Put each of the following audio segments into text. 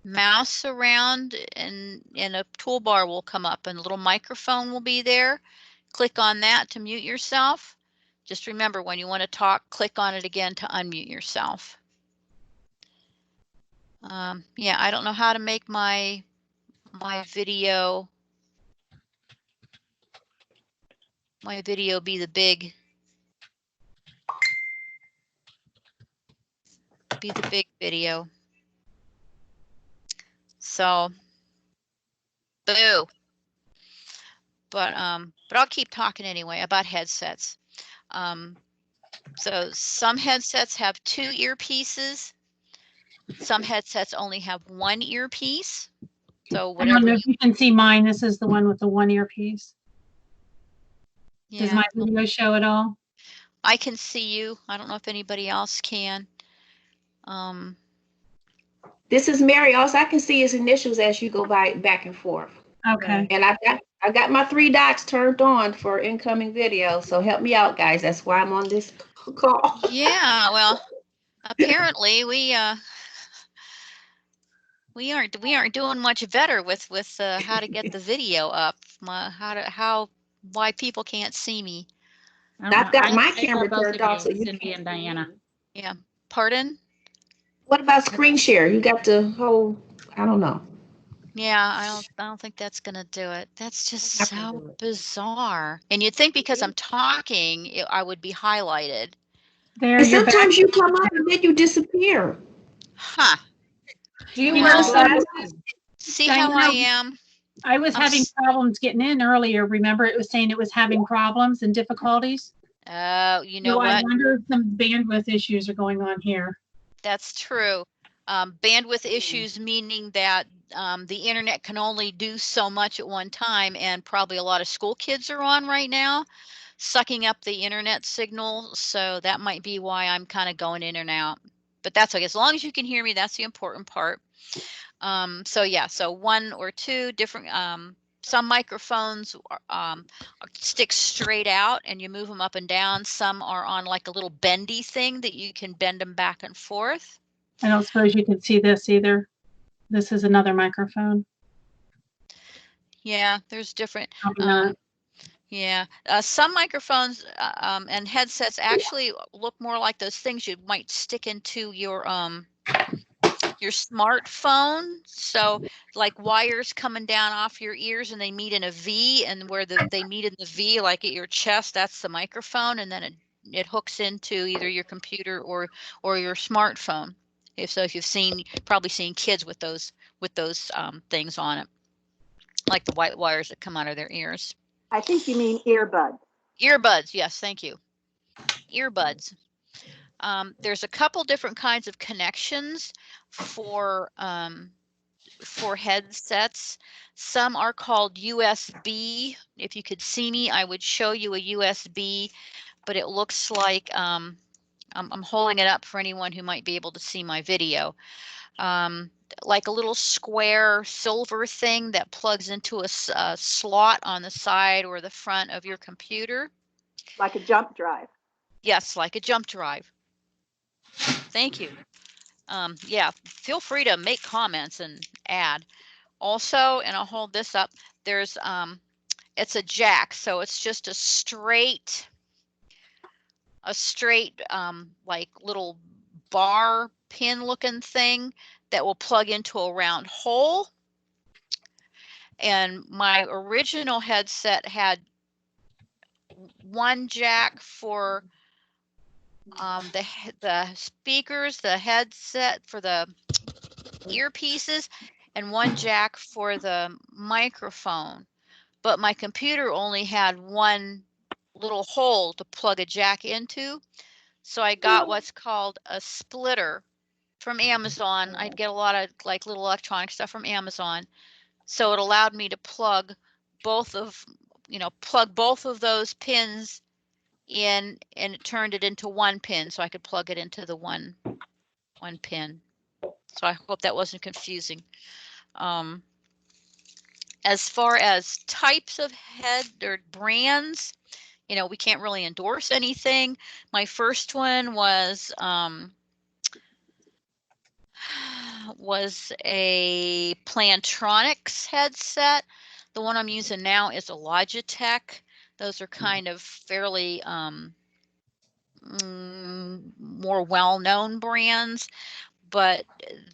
mouse around and a toolbar will come up and a little microphone will be there. Click on that to mute yourself. Just remember, when you want to talk, click on it again to unmute yourself. Yeah, I don't know how to make my video be the big video. So, boo. But I'll keep talking anyway about headsets. So some headsets have 2 earpieces. Some headsets only have 1 earpiece. So I don't know if you can see mine. This is the one with the 1 earpiece. Yeah. Does my video show at all? I can see you. I don't know if anybody else can. This is Mary. Also, I can see his initials as you go back and forth. Okay. And I got my 3 dots turned on for incoming video. So help me out, guys. That's why I'm on this call. Yeah, well, apparently we aren't doing much better with how to get the video up. Why people can't see me. I've got my camera turned off, so you Cindy and Diana. Yeah. Pardon? What about screen share? You got the whole, I don't know. Yeah, I don't think that's gonna do it. That's just so bizarre. And you'd think because I'm talking, I would be highlighted. There, and sometimes you come up and then you disappear. Huh. Do you wear glasses? See how I am? I was having problems getting in earlier. Remember, it was saying it was having problems and difficulties. Oh, you know so what? I wonder if some bandwidth issues are going on here. That's true. Bandwidth issues, meaning that the internet can only do so much at one time, and probably a lot of school kids are on right now, sucking up the internet signal. So that might be why I'm kind of going in and out. But that's okay. As long as you can hear me, that's the important part. So yeah, so 1 or 2 different, some microphones stick straight out and you move them up and down. Some are on like a little bendy thing that you can bend them back and forth. I don't suppose you can see this either. This is another microphone. Yeah, there's different. Not. Yeah, some microphones and headsets actually look more like those things you might stick into your smartphone. So like wires coming down off your ears and they meet in a V, and where they meet in the V, like at your chest, that's the microphone, and then it hooks into either your computer or your smartphone. If you've probably seen kids with those things on it, like the white wires that come out of their ears. I think you mean earbuds. Earbuds, yes, thank you. Earbuds. There's a couple different kinds of connections for headsets. Some are called USB. If you could see me, I would show you a USB, but it looks like I'm holding it up for anyone who might be able to see my video. Like a little square silver thing that plugs into a slot on the side or the front of your computer. Like a jump drive. Yes, like a jump drive. Thank you. Yeah, feel free to make comments and add. Also, and I'll hold this up, there's it's a jack, so it's just a straight like little bar pin looking thing that will plug into a round hole. And my original headset had 1 jack for the speakers, the headset for the earpieces, and 1 jack for the microphone. But my computer only had 1 little hole to plug a jack into. So I got what's called a splitter from Amazon. I'd get a lot of like little electronic stuff from Amazon. So it allowed me to plug both of those pins in, and it turned it into 1 pin, so I could plug it into the one pin. So I hope that wasn't confusing. As far as types of head or brands, we can't really endorse anything. My first one was was a Plantronics headset. The one I'm using now is a Logitech. Those are kind of fairly more well-known brands, but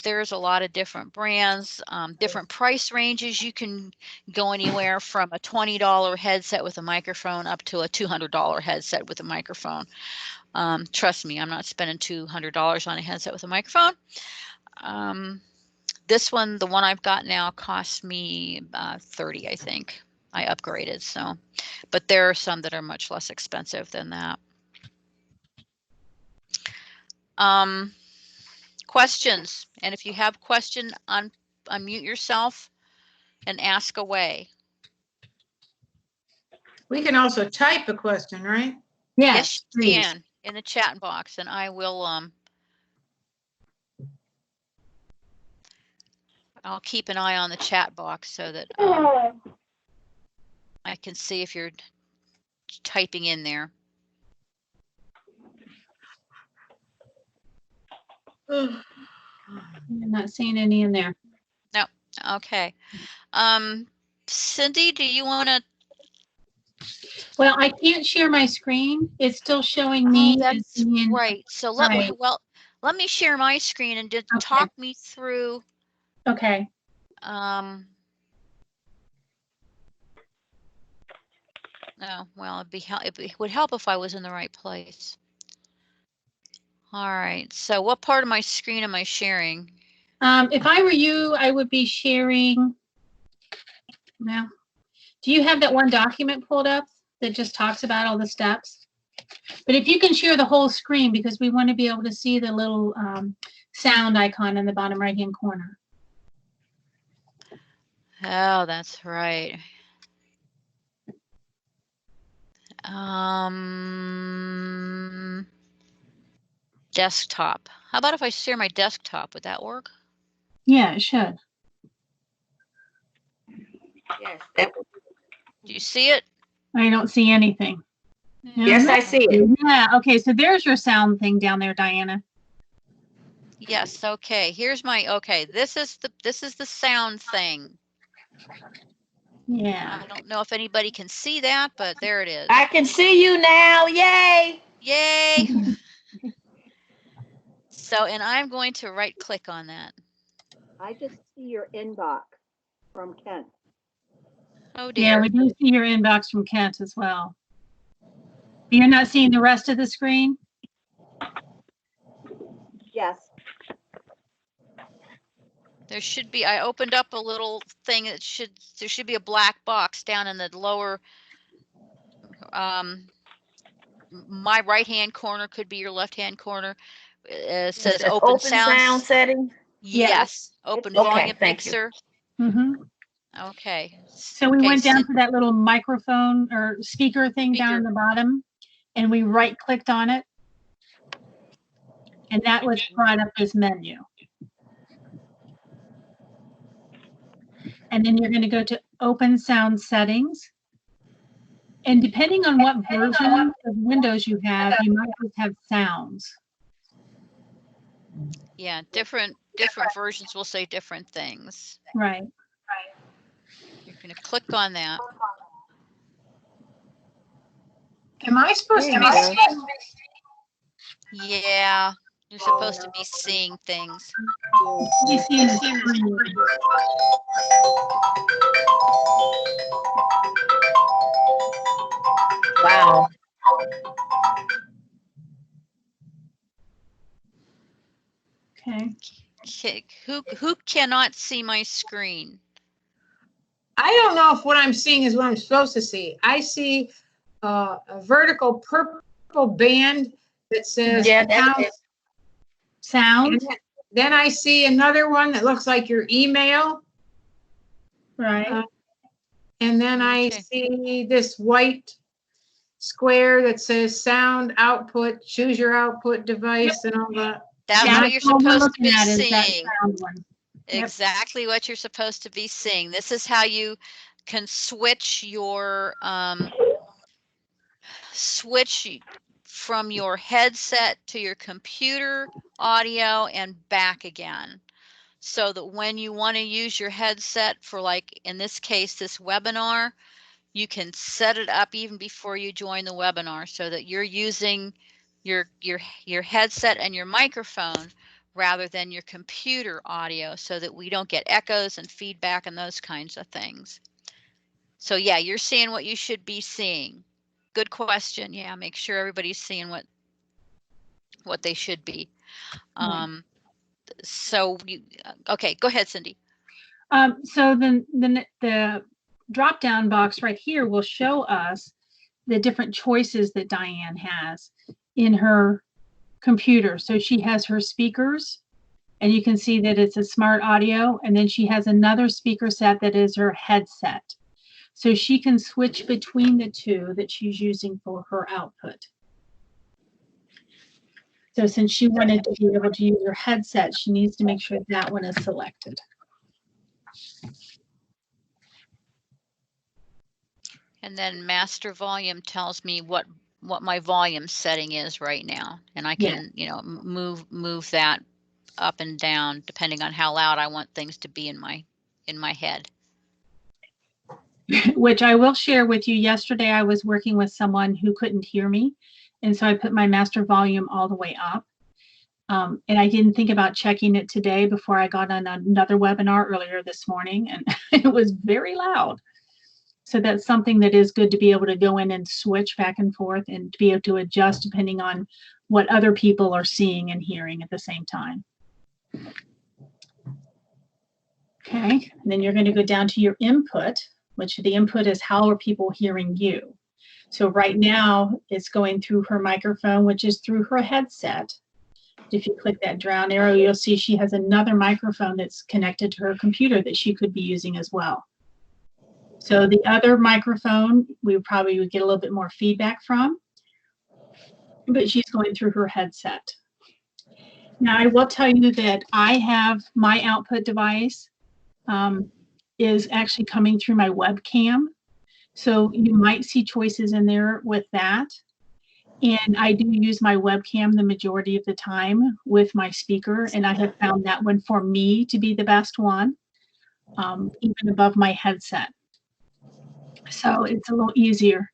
there's a lot of different brands, different price ranges. You can go anywhere from a $20 headset with a microphone up to a $200 headset with a microphone. Trust me, I'm not spending $200 on a headset with a microphone. This one, the one I've got now, cost me $30, I think. I upgraded, so, but there are some that are much less expensive than that. Questions, and if you have question, unmute yourself and ask away. We can also type a question, right? Yes, you please. can in the chat box, and I will I'll keep an eye on the chat box so that I can see if you're typing in there. I'm not seeing any in there. Okay. Cindy, do you want to? Well, I can't share my screen. It's still showing me. as That's being- right. So let me, Right. well, let me share my screen and just Okay. talk me through. Okay. No, well, it would help if I was in the right place. All right. So what part of my screen am I sharing? If I were you, I would be sharing. Well, do you have that one document pulled up that just talks about all the steps? But if you can share the whole screen, because we want to be able to see the little sound icon in the bottom right-hand corner. Oh, that's right. Desktop. How about if I share my desktop? Would that work? Yeah, it should. Yes, Do you see it? I don't see anything. yes, I see it. Yeah, okay, so there's your sound thing down there, Diana. Yes. Okay. Here's my, okay. This is the sound thing. Yeah. I don't know if anybody can see that, but there it is. I can see you now. Yay! Yay. So, and I'm going to right click on that. I just see your inbox from Kent. Oh Yeah, dear. we do see your inbox from Kent as well. You're not seeing the rest of the screen? Yes. There should be, I opened up a little thing that there should be a black box down in the lower, my right-hand corner could be your left-hand corner. It says That's open sound setting. Yes, open Okay, volume thank you. mixer. Mm-hmm. Okay. So we Okay, went down Cin- to that little microphone or speaker thing down Speaker. in the bottom, and we right clicked on it. And that was brought up this menu. And then you're going to go to open sound settings. And depending on what version of Windows you have, you might just have sounds. Yeah, different versions will say different things. Right. You're going to click on that. Am I supposed to be There you seeing? Yeah, you're supposed to be seeing things. You see the screen. Wow. Okay. Who cannot see my screen? I don't know if what I'm seeing is what I'm supposed to see. I see a vertical purple band that says Yeah, that's account. it. Sound. Then I see another one that looks like your email. Right. And then I Okay. see this white square that says sound output, choose your output device and all that. That's Yeah, what you're that's all we're supposed to looking be at is that seeing. sound one. Yep. Exactly what you're supposed to be seeing. This is how you can switch your from your headset to your computer audio and back again. so that when you want to use your headset for, like in this case, this webinar, you can set it up even before you join the webinar so that you're using your headset and your microphone rather than your computer audio, so that we don't get echoes and feedback and those kinds of things. So yeah, you're seeing what you should be seeing. Good question. Yeah, make sure everybody's seeing what they should be. So you, okay, go ahead, Cindy. So the drop down box right here will show us the different choices that Diane has in her computer. So she has her speakers, and you can see that it's a smart audio, and then she has another speaker set that is her headset. So she can switch between the two that she's using for her output. So since she wanted to be able to use her headset, she needs to make sure that one is selected. And then master volume tells me what my volume setting is right now, and I can, you know, move that up and down depending on how loud I want things to be in my head. Which I will share with you. Yesterday I was working with someone who couldn't hear me, and so I put my master volume all the way up. And I didn't think about checking it today before I got on another webinar earlier this morning, and it was very loud. So that's something that is good to be able to go in and switch back and forth and to be able to adjust depending on what other people are seeing and hearing at the same time. Okay, and then you're going to go down to your input, which the input is how are people hearing you. So right now it's going through her microphone, which is through her headset. If you click that down arrow, you'll see she has another microphone that's connected to her computer that she could be using as well. So the other microphone, we probably would get a little bit more feedback from, but she's going through her headset. Now I will tell you that I have my output device is actually coming through my webcam. So you might see choices in there with that. And I do use my webcam the majority of the time with my speaker, and I have found that one for me to be the best one, even above my headset. So it's a little easier,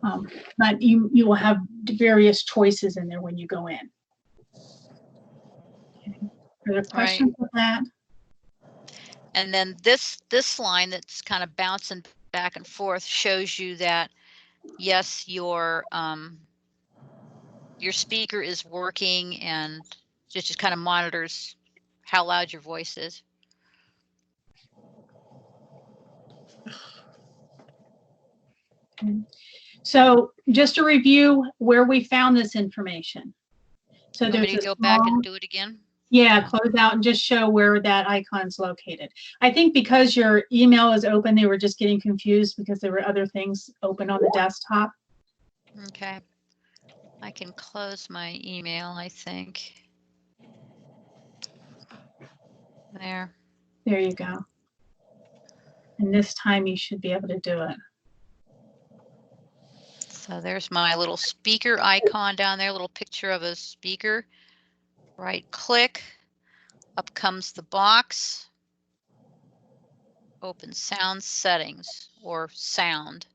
but you will have various choices in there when you go in. Okay. Are there questions with that? And then this line that's kind of bouncing back and forth shows you that yes, your speaker is working, and just kind of monitors how loud your voice is. So just to review where we found this information. So You want me there's to a go back small, and do it again? yeah, close out and just show where that icon's located. I think because your email is open, they were just getting confused because there were other things open on the desktop. Okay. I can close my email, I think. There. There you go. And this time you should be able to do it. So there's my little speaker icon down there, little picture of a speaker. Right click, up comes the box. Open sound settings or sound.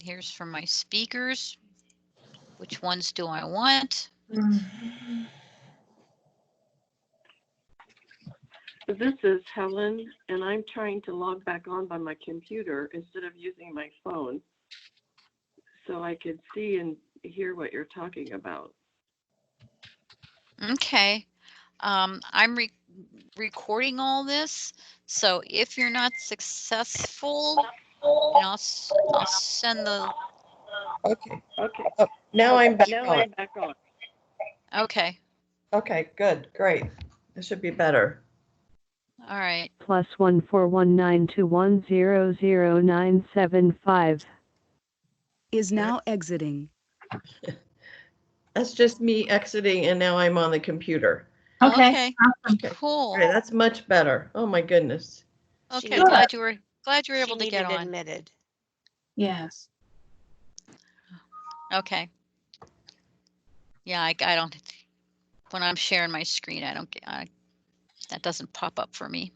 Here's for my speakers. Which ones do I want? This is Helen, and I'm trying to log back on by my computer instead of using my phone so I could see and hear what you're talking about. Okay. I'm recording all this, so if you're not successful, and I'll send the. Okay. Okay. Oh, now I'm back Now on. I'm back on. Okay. Okay, good, great. This should be better. All right. +1 41921000975 is now exiting. That's just me exiting, and now I'm on the computer. Okay. Awesome. Okay. Cool. All right, that's much better. Oh my goodness. Okay. She Glad you were able to needed get on. admitted. Yes. Okay. Yeah, I don't. when I'm sharing my screen, I don't get, that doesn't pop up for me.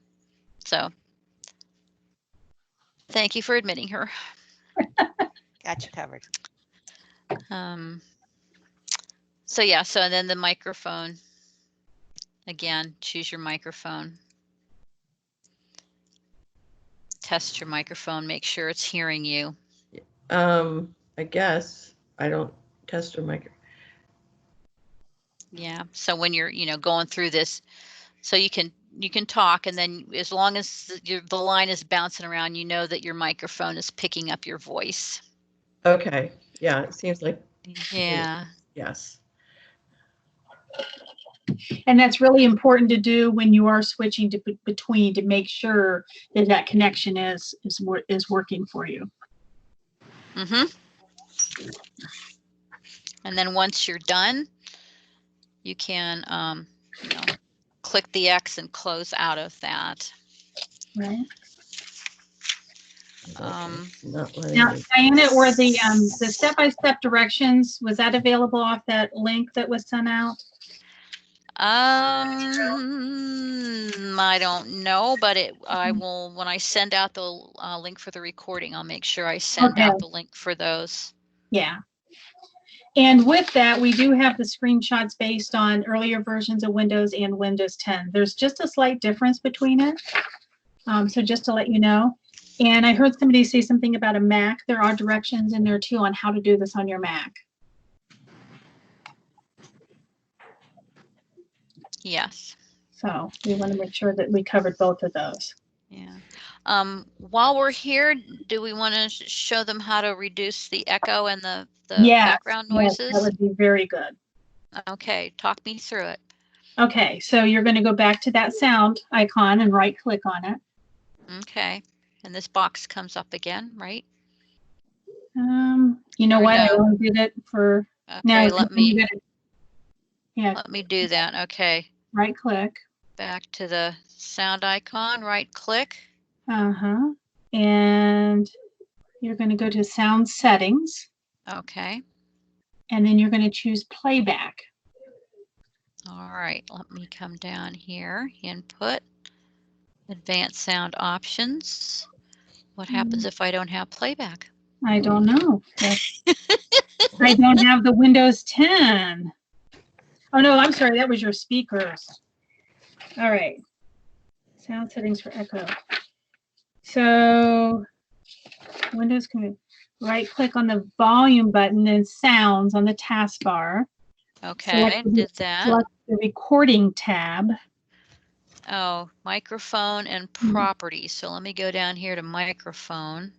So thank you for admitting her. Got you covered. So yeah, so then the microphone, again, choose your microphone. Test your microphone, make sure it's hearing you. I guess I don't test your mic. Yeah, so when you're, going through this, so you can talk, and then as long as the line is bouncing around, you know that your microphone is picking up your voice. Okay. Yeah, it seems like Yeah. yes. And that's really important to do when you are switching to between, to make sure that that connection is working for you. And then once you're done, you can click the X and close out of that. Right. Not letting Now, me. Diana, or the step-by-step directions, was that available off that link that was sent out? I don't know, but I will, when I send out the link for the recording, I'll make sure I send out the link for those. Yeah. And with that, we do have the screenshots based on earlier versions of Windows and Windows 10. There's just a slight difference between it. So just to let you know. And I heard somebody say something about a Mac. There are directions in there too on how to do this on your Mac. Yes. So we want to make sure that we covered both of those. Yeah. While we're here, do we want to show them how to reduce the echo and the background noises? Yes, that would be very good. Okay, talk me through it. Okay, so you're going to go back to that sound icon and right click on it. Okay, and this box comes up again, right? You know what? I only did it for now. Let me do that. Okay. Right click. Back to the sound icon, right click. And you're going to go to sound settings. Okay. And then you're going to choose playback. All right, let me come down here, input, advanced sound options. What happens if I don't have playback? I don't know. I don't have the Windows 10. Oh no, I'm sorry, that was your speakers. All right. Sound settings for echo. So Windows can right click on the volume button and sounds on the taskbar. Okay, I did that. Select the recording tab. Oh, microphone and properties. So let me go down here to microphone.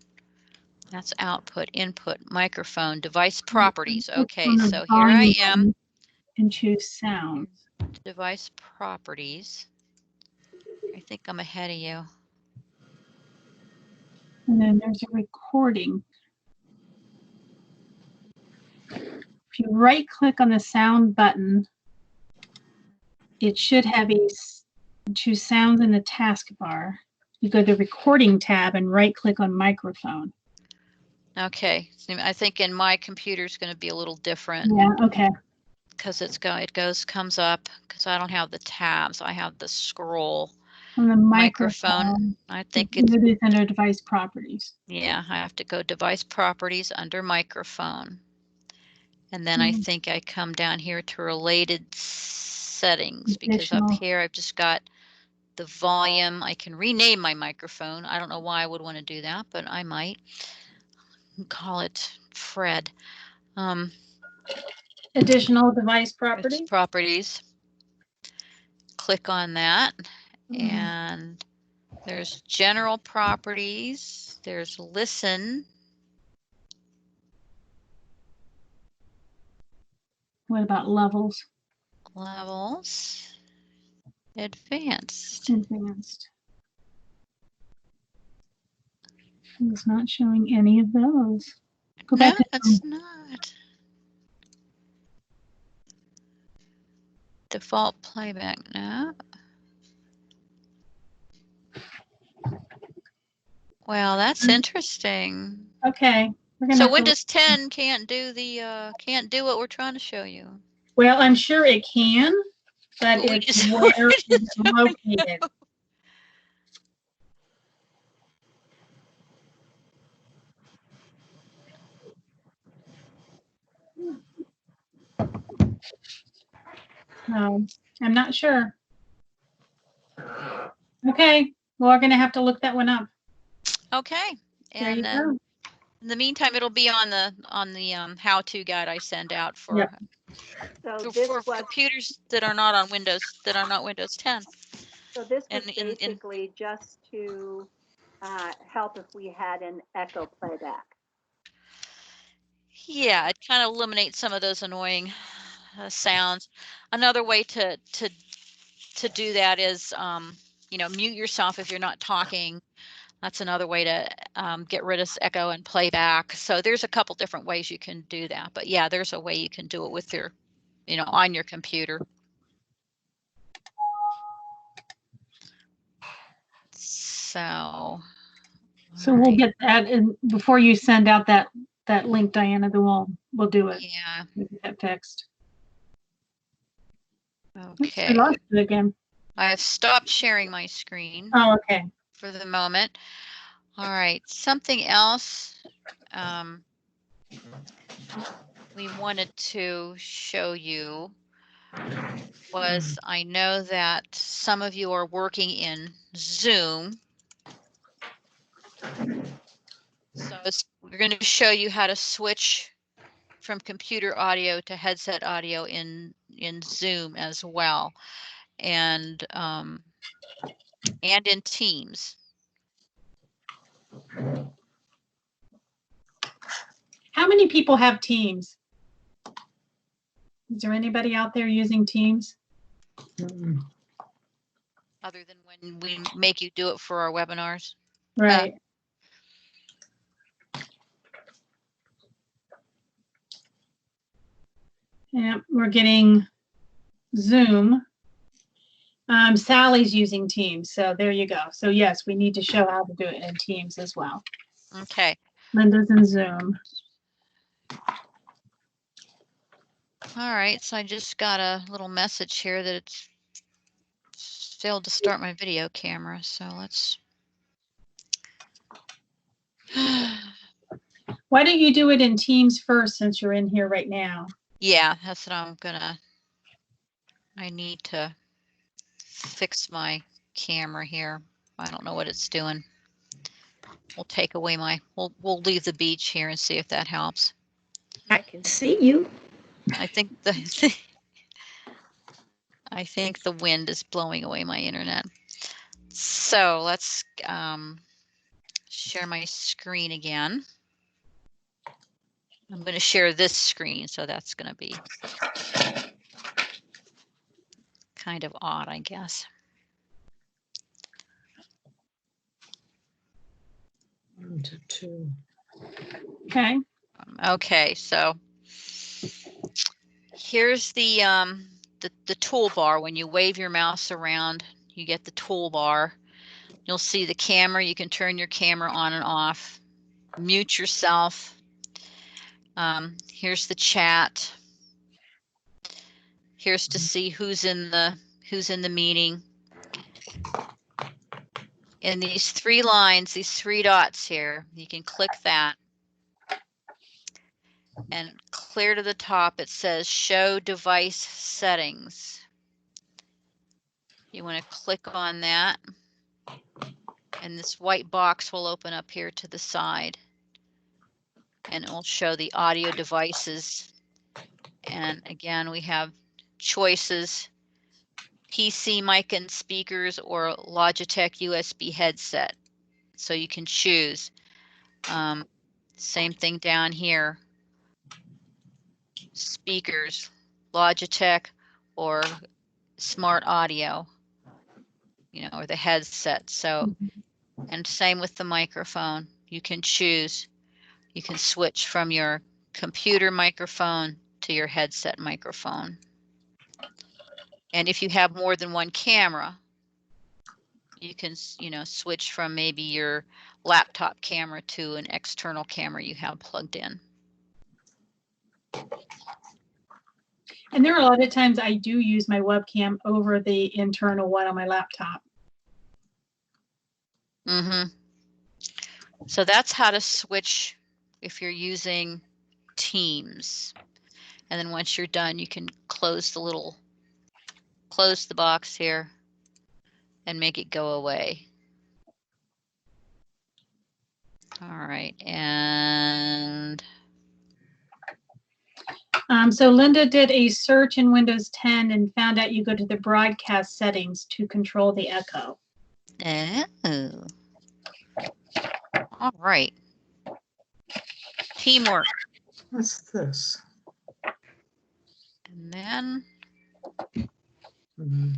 That's output, input, microphone, device properties. Okay, so here I am. And choose sounds. Device properties. I think I'm ahead of you. And then there's a recording. If you right click on the sound button, it should have choose sounds in the taskbar. You go to the recording tab and right click on microphone. Okay, so I think in my computer is going to be a little different. Yeah, okay. Because comes up, because I don't have the tabs, I have the scroll. On the microphone, I think it is under device properties. Yeah, I have to go device properties under microphone. And then I think I come down here to related settings, because up here I've just got the volume. I can rename my microphone. I don't know why I would want to do that, but I might. Call it Fred. Additional device properties. Properties. Click on that, and there's general properties. There's listen. What about levels? Levels. Advanced. Advanced. It's not showing any of those. Go back to it's not. Default playback now. Well, that's interesting. Okay. So Windows 10 can't do what we're trying to show you. Well, I'm sure it can. but We it's just- where it's located. I'm not sure. Okay, well, we're gonna have to look that one up. Okay. There you And then go. in the meantime, it'll be on the how-to guide I send out for So for, this for was, computers that are not on Windows, that are not Windows 10. so this was And in basically just to help if we had an echo playback. yeah, it kind of eliminates some of those annoying sounds. Another way to do that is, mute yourself if you're not talking. That's another way to get rid of echo and playback. So there's a couple different ways you can do that. But yeah, there's a way you can do it with your, on your computer. So We'll get that in before you send out that link, Diana, then we'll do it. yeah, We'll get that fixed. Oops, okay. I lost it again. I've stopped sharing my screen Oh, okay. for the moment. All right, something else we wanted to show you was, I know that some of you are working in Zoom. So we're going to show you how to switch from computer audio to headset audio in Zoom as well, and in Teams. How many people have Teams? Is there anybody out there using Teams? Other than when we make you do it for our webinars. Right. Yeah, we're getting Zoom. Sally's using Teams, so there you go. So yes, we need to show how to do it in Teams as well. Okay. Linda's in Zoom. All right, so I just got a little message here that it's failed to start my video camera, so let's. Why don't you do it in Teams first since you're in here right now? Yeah, that's what I need to fix my camera here. I don't know what it's doing. We'll take away we'll leave the beach here and see if that helps. I can see you. I think I think the wind is blowing away my internet. So let's share my screen again. I'm going to share this screen, so that's going to be kind of odd, I guess. Okay. Okay, so here's the toolbar. When you wave your mouse around, you get the toolbar. You'll see the camera. You can turn your camera on and off. Mute yourself. Here's the chat. Here's to see who's in the meeting. In these three lines, these three dots here, you can click that. And clear to the top, it says show device settings. You want to click on that. And this white box will open up here to the side. And it will show the audio devices. And again, we have choices, PC mic and speakers, or Logitech USB headset. So you can choose. Same thing down here. Speakers, Logitech or smart audio, or the headset. So, and same with the microphone. You can choose. You can switch from your computer microphone to your headset microphone. And if you have more than one camera, you can, switch from maybe your laptop camera to an external camera you have plugged in. And there are a lot of times I do use my webcam over the internal one on my laptop. Mm-hmm. So that's how to switch if you're using Teams. And then once you're done, you can close the box here and make it go away. All right, and So Linda did a search in Windows 10 and found out you go to the broadcast settings to control the echo. oh, all right. Teamwork. What's this? And then, Mhm.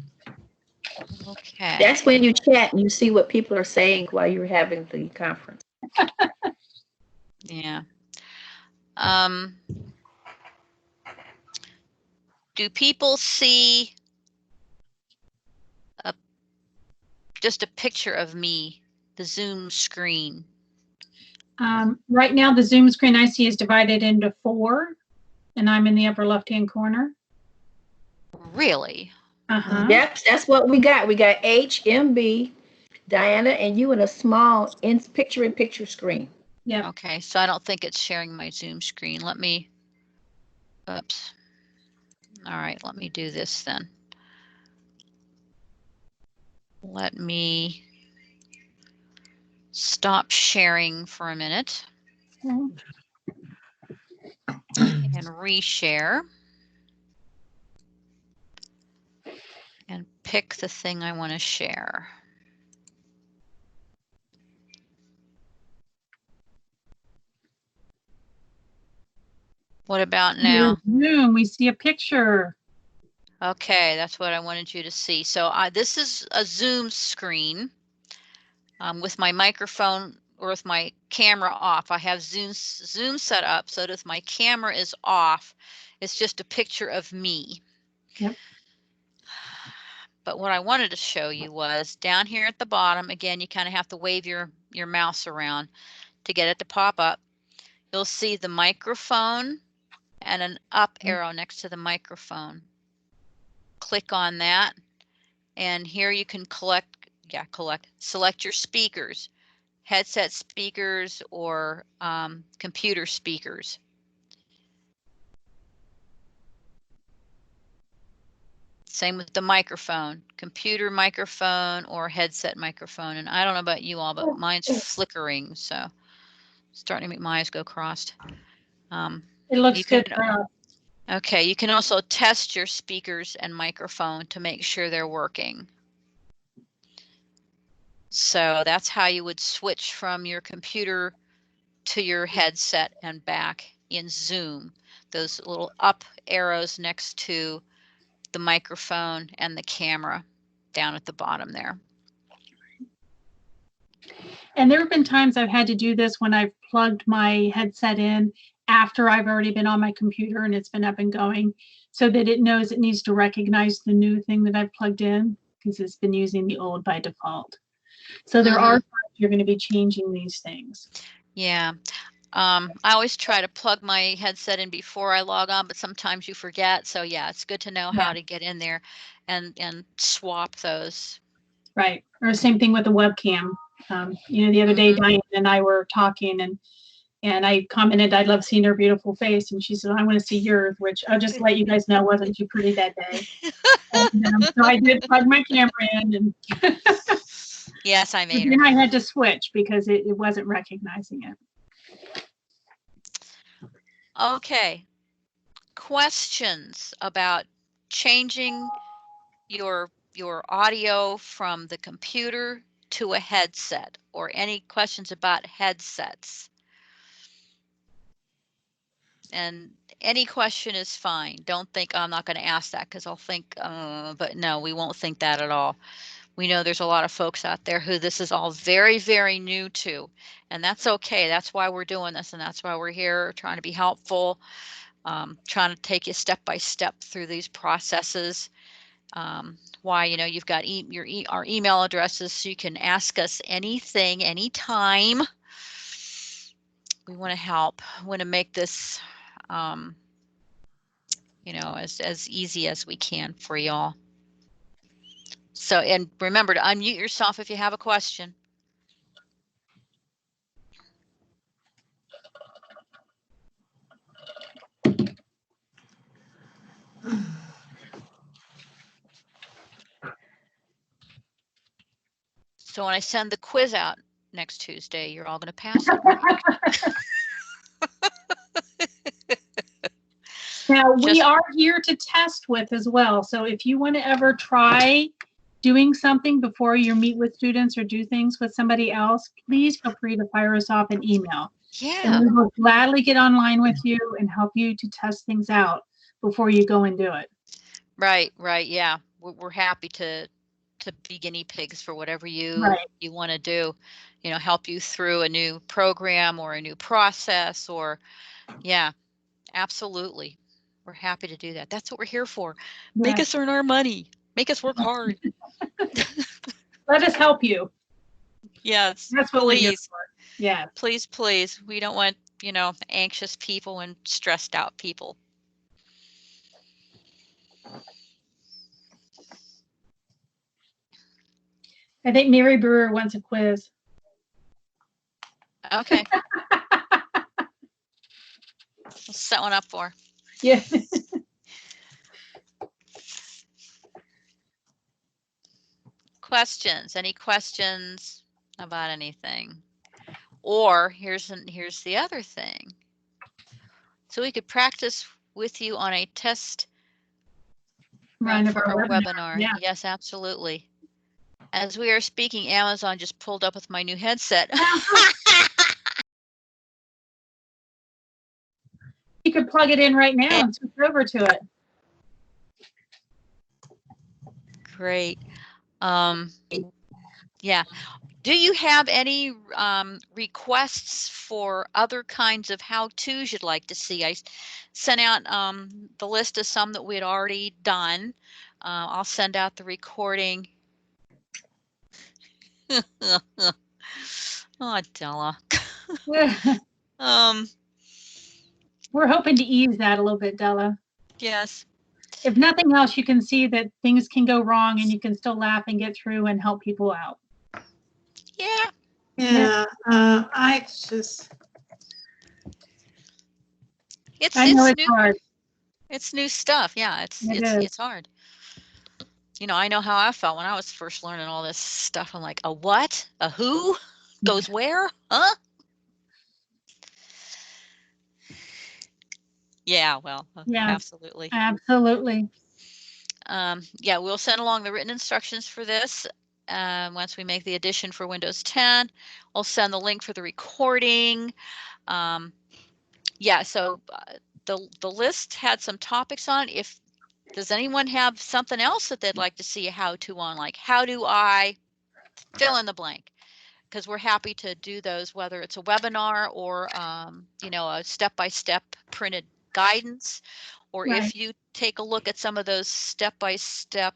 okay. That's when you chat and you see what people are saying while you're having the conference. Yeah. Do people see just a picture of me, the Zoom screen? Right now, the Zoom screen I see is divided into 4, and I'm in the upper left-hand corner. Really? Uh-huh. Yep, that's what we got. We got HMB, Diana, and you in a small picture-in-picture screen. Yep. Okay, so I don't think it's sharing my Zoom screen. Let me, oops. All right, let me do this then. Let me stop sharing for a minute and reshare and pick the thing I want to share. What about now? Zoom, we see a picture. Okay, that's what I wanted you to see. So this is a Zoom screen with my microphone or with my camera off. I have Zoom set up so that if my camera is off, it's just a picture of me. Yep. But what I wanted to show you was down here at the bottom, again, you kind of have to wave your mouse around to get it to pop up. You'll see the microphone and an up arrow next to the microphone. Click on that, and here you can select your speakers, headset speakers or computer speakers. Same with the microphone, computer microphone or headset microphone. And I don't know about you all, but mine's flickering, so starting to make my eyes go crossed. It looks good for us. Okay, you can also test your speakers and microphone to make sure they're working. So that's how you would switch from your computer to your headset and back in Zoom. Those little up arrows next to the microphone and the camera down at the bottom there. And there have been times I've had to do this when I've plugged my headset in after I've already been on my computer and it's been up and going, so that it knows it needs to recognize the new thing that I've plugged in because it's been using the old by default. So there are times you're going to be changing these things. Yeah. I always try to plug my headset in before I log on, but sometimes you forget. So yeah, it's good to know how to get in there and swap those. Right. Or same thing with the webcam. You know, the other day, Diane and I were talking and I commented, I love seeing her beautiful face. And she said, I want to see yours, which I'll just let you guys know wasn't too pretty that day. And, so I did plug my camera in. And yes, I made her. Then I had to switch because it wasn't recognizing it. Okay. Questions about changing your audio from the computer to a headset, or any questions about headsets? And any question is fine. Don't think, oh, I'm not going to ask that because I'll think, but no, we won't think that at all. We know there's a lot of folks out there who this is all very, very new to, and that's okay. That's why we're doing this, and that's why we're here, trying to be helpful, trying to take you step by step through these processes. Why, you know, you've got our email addresses, so you can ask us anything, anytime. We want to help. We want to make this you know, as easy as we can for y'all. So, and remember to unmute yourself if you have a question. So when I send the quiz out next Tuesday, you're all going to pass it, right? Now, we Just- are here to test with as well. So if you want to ever try doing something before you meet with students or do things with somebody else, please feel free to fire us off an email. Yeah. And we will gladly get online with you and help you to test things out before you go and do it. Right, right. Yeah. We're happy to be guinea pigs for whatever you Right. you want to do, you know, help you through a new program or a new process or yeah, absolutely. We're happy to do that. That's what we're here for. Make Right. us earn our money. Make us work hard. Let us help you. Yes. That's what we're here Please. for. Yeah. Please, please. We don't want, you know, anxious people and stressed out people. I think Mary Brewer wants a quiz. Okay. We'll set one up for her. Yeah. Questions? Any questions about anything? Or here's the other thing. So we could practice with you on a test Run of for our a webinar. Yeah. Yes, absolutely. As we are speaking, Amazon just pulled up with my new headset. You could plug it in right now and switch over to it. Great. Yeah. Do you have any requests for other kinds of how-tos you'd like to see? I sent out the list of some that we had already done. I'll send out the recording. Oh, Della. We're hoping to ease that a little bit, Della. Yes. If nothing else, you can see that things can go wrong and you can still laugh and get through and help people out. Yeah. Yeah, I just, I know it's new. hard. It's new stuff. Yeah, It is. it's hard. You know, I know how I felt when I was first learning all this stuff. I'm like, a what? A who? Goes where? Huh? Yeah, well, Yes. absolutely. Absolutely. Yeah, we'll send along the written instructions for this. Once we make the addition for Windows 10, we'll send the link for the recording. Yeah, so the list had some topics on it. If does anyone have something else that they'd like to see a how-to on, like how do I fill in the blank? Because we're happy to do those, whether it's a webinar or you know, a step-by-step printed guidance, or Right. if you take a look at some of those step-by-step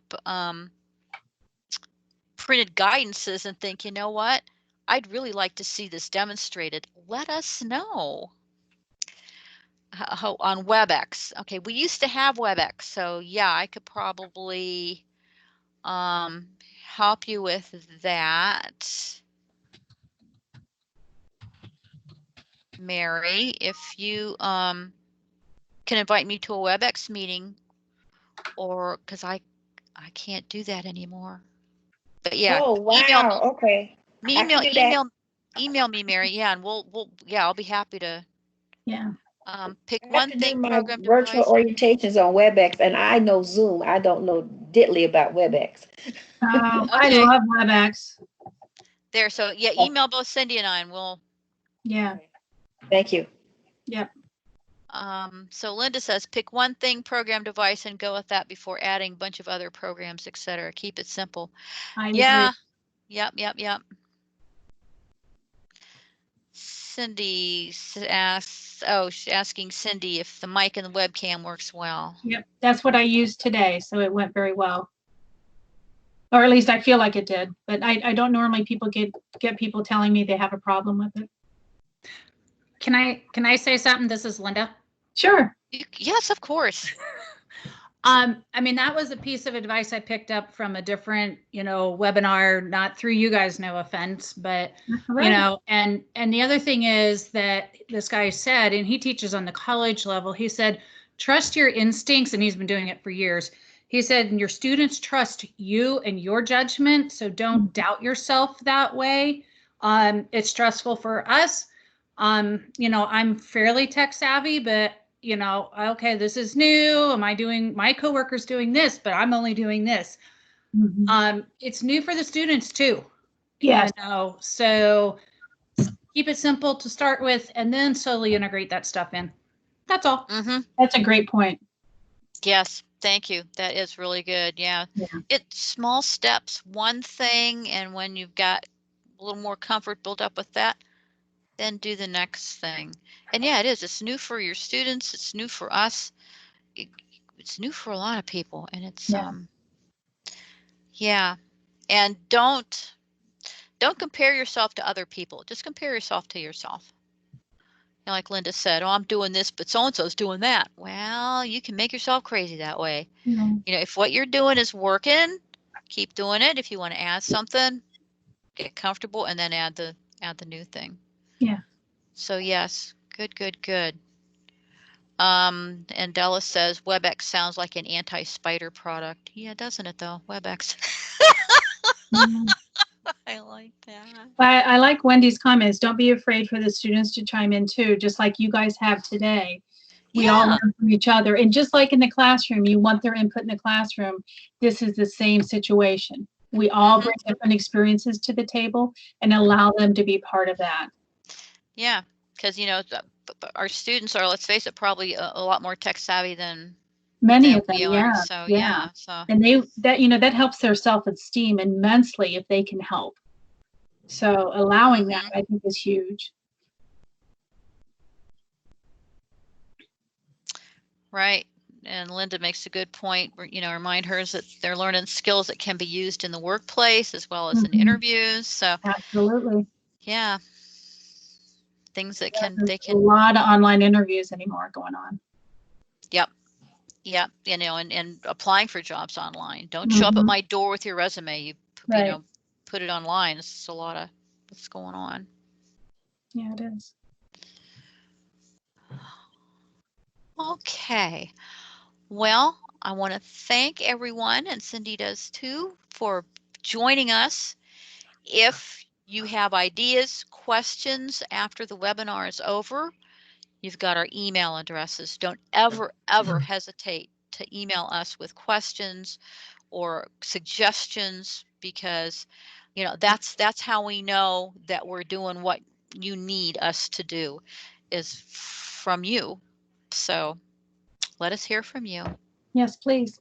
printed guidances and think, you know what, I'd really like to see this demonstrated, let us know. On WebEx. Okay, we used to have WebEx, so yeah, I could probably help you with that. Mary, if you can invite me to a WebEx meeting, or because I can't do that anymore. But yeah, Oh, wow. Okay. I can do that. email me, Mary. Yeah, and we'll yeah, I'll be happy to Yeah. pick I have one to do thing my program virtual device. orientations on WebEx, and I know Zoom. I don't know diddly about WebEx. I Okay. love WebEx. There, so yeah, Oh. email both Cindy and I, and we'll. Yeah. Thank you. Yep. So Linda says, pick one thing, program device, and go with that before adding a bunch of other programs, etc. Keep it simple. I Yeah. agree. Yep. Cindy asks, oh, she's asking Cindy if the mic and the webcam works well. Yep. That's what I used today, so it went very well. Or at least I feel like it did. But I don't normally get people telling me they have a problem with it. Can I say something? This is Linda. Sure. Yes, of course. I mean, that was a piece of advice I picked up from a different, webinar, not through you guys, no offense, but and the other thing is that this guy said, and he teaches on the college level, he said, trust your instincts, and he's been doing it for years. He said, your students trust you and your judgment, so don't doubt yourself that way. It's stressful for us. I'm fairly tech savvy, but okay, this is new. My coworker's doing this, but I'm only doing this. It's new for the students too. Yes. So keep it simple to start with and then slowly integrate that stuff in. That's all. That's a great point. Yes. Thank you. That is really good. Yeah. It's small steps, one thing. And when you've got a little more comfort built up with that, then do the next thing. And yeah, it is. It's new for your students. It's new for us. It's new for a lot of people. And it's, And don't compare yourself to other people. Just compare yourself to yourself. Like Linda said, oh, I'm doing this, but so-and-so's doing that. Well, you can make yourself crazy that way. If what you're doing is working, keep doing it. If you want to add something, get comfortable and then add the new thing. Yeah. So yes, good. And Della says WebEx sounds like an anti-spider product. Yeah, doesn't it though? WebEx. I like that. I like Wendy's comments. Don't be afraid for the students to chime in too, just like you guys have today. We all learn from each other. And just like in the classroom, you want their input in the classroom. This is the same situation. We all bring different experiences to the table and allow them to be part of that. Yeah, because our students are, let's face it, probably a lot more tech savvy than many of them. So and that helps their self-esteem immensely if they can help. So allowing that, I think, is huge. Right. And Linda makes a good point. Remind her that they're learning skills that can be used in the workplace as well as in interviews. So absolutely. Yeah. Things that they can. A lot of online interviews anymore going on. Yep. And applying for jobs online. Don't show up at my door with your resume. You put it online. It's a lot of what's going on. Yeah, it is. Okay. Well, I want to thank everyone, and Cindy does too, for joining us. If you have ideas, questions after the webinar is over, you've got our email addresses. Don't ever hesitate to email us with questions or suggestions, because that's how we know that we're doing what you need us to do, is from you. So let us hear from you. Yes, please.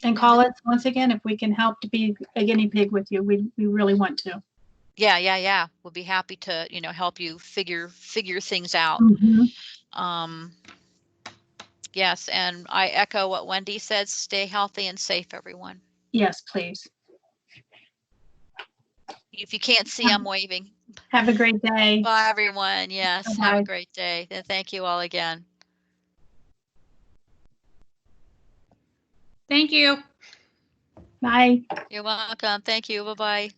And call us once again if we can help to be a guinea pig with you. We really want to. Yeah. We'll be happy to, help you figure things out. Yes, and I echo what Wendy said. Stay healthy and safe, everyone. Yes, please. If you can't see, I'm waving. Have a great day. Bye, everyone. Yes, Bye-bye. have a great day. And thank you all again. Thank you. Bye. You're welcome. Thank you. Bye-bye.